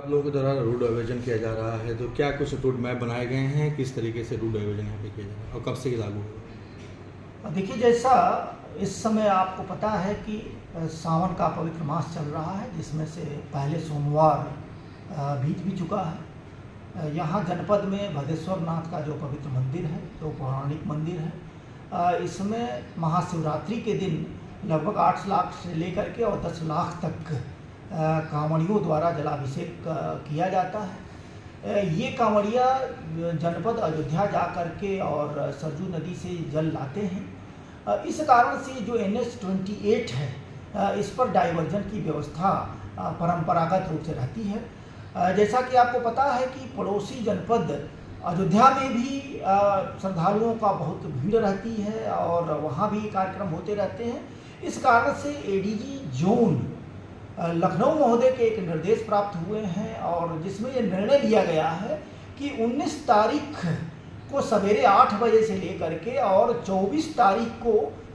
आप लोगों के द्वारा रूट आयोजन किया जा रहा है, तो क्या कुछ रूट मैप बनाए गए हैं, किस तरीके से रूट आयोजन यहाँ पे किया जा रहा है और कब से ये लागू होगा? देखिए, जैसा इस समय आपको पता है कि सावन का पवित्र मास चल रहा है, जिसमें से पहले सोमवार बीत भी चुका है। यहाँ जनपद में भदेश्वर नाथ का जो पवित्र मंदिर है, जो पौराणिक मंदिर है, इसमें महाशिवरात्रि के दिन लगभग 8 लाख से लेकर के और 10 लाख तक कांवड़ियों द्वारा जलाभिषेक किया जाता है। ये कांवड़िया जनपद अयोध्या जा कर के और सरजू नदी से जल लाते हैं। इस कारण से जो NH-28 है, इस पर डाइवर्जन की व्यवस्था परंपरागत रूप से रहती है। जैसा कि आपको पता है कि पड़ोसी जनपद अयोध्या में भी श्रद्धालुओं का बहुत भीड़ रहती है और वहाँ भी कार्यक्रम होते रहते हैं। इस कारण से ADG जोन लखनऊ महोदय के एक निर्देश प्राप्त हुए हैं और जिसमें ये निर्णय लिया गया है कि 19 तारीख को सवेरे 8 बजे से लेकर के और 24 तारीख को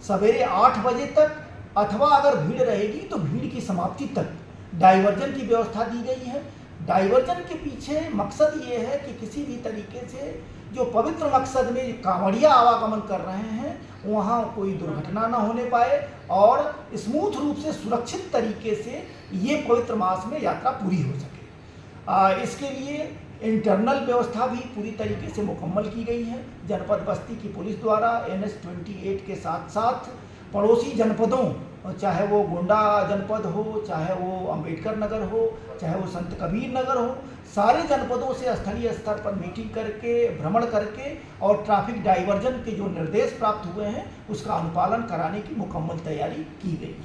सवेरे 8 बजे तक, अथवा अगर भीड़ रहेगी तो भीड़ की समाप्ति तक डाइवर्जन की व्यवस्था दी गई है। डाइवर्जन के पीछे मकसद ये है कि किसी भी तरीके से जो पवित्र मकसद में कांवड़िया आवागमन कर रहे हैं, वहाँ कोई दुर्घटना ना होने पाए और स्मूथ रूप से सुरक्षित तरीके से ये पवित्र मास में यात्रा पूरी हो सके। इसके लिए इंटरनल व्यवस्था भी पूरी तरीके से मुकम्मल की गई है। जनपद बस्ती की पुलिस द्वारा NH-28 के साथ साथ पड़ोसी जनपदों, चाहे वो गोंडा जनपद हो, चाहे वो अंबेडकर नगर हो, चाहे वो संत कबीर नगर हो, सारे जनपदों से स्थलीय स्तर पर मीटिंग करके, भ्रमण करके और ट्रैफिक डाइवर्जन के जो निर्देश प्राप्त हुए हैं उसका अनुपालन कराने की मुकम्मल तैयारी की गई।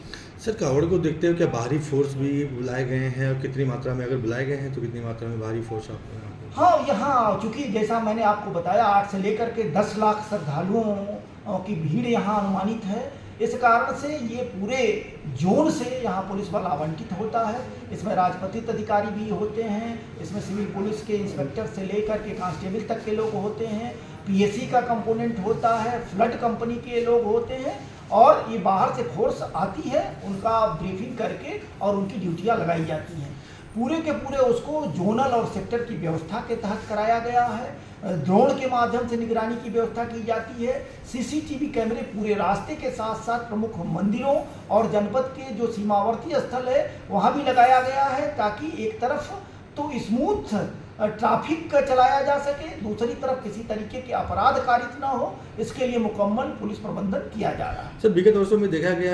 सर, कावड़ को देखते हुए क्या बाहरी फोर्स भी बुलाए गए हैं और कितनी मात्रा में, अगर बुलाए गए हैं तो कितनी मात्रा में बाहरी फोर्स आपको? हाँ, यहाँ चूँकि जैसा मैंने आपको बताया 8 से लेकर के 10 लाख श्रद्धालुओं की भीड़ यहाँ अनुमानित है। इस कारण से ये पूरे जोन से यहाँ पुलिस बल आवंटित होता है। इसमें राजपत्रित अधिकारी भी होते हैं, इसमें सिविल पुलिस के इंस्पेक्टर से लेकर के कांस्टेबल तक के लोग होते हैं, PSC का कंपोनेंट होता है, फ्लड कंपनी के लोग होते हैं और ये बाहर से फोर्स आती है, उनका ब्रीफिंग करके और उनकी ड्यूटियाँ लगाई जाती हैं। पूरे के पूरे उसको जोनल और सेक्टर की व्यवस्था के तहत कराया गया है। ड्रोन के माध्यम से निगरानी की व्यवस्था की जाती है। CCTV कैमरे पूरे रास्ते के साथ साथ प्रमुख मंदिरों और जनपद के जो सीमावर्ती स्थल है वहाँ भी लगाया गया है, ताकि एक तरफ तो स्मूथ ट्रैफिक चलाया जा सके, दूसरी तरफ किसी तरीके के अपराध कारित ना हो, इसके लिए मुकम्मल पुलिस प्रबंधन किया जा रहा है। सर, विगत वर्षों में देखा गया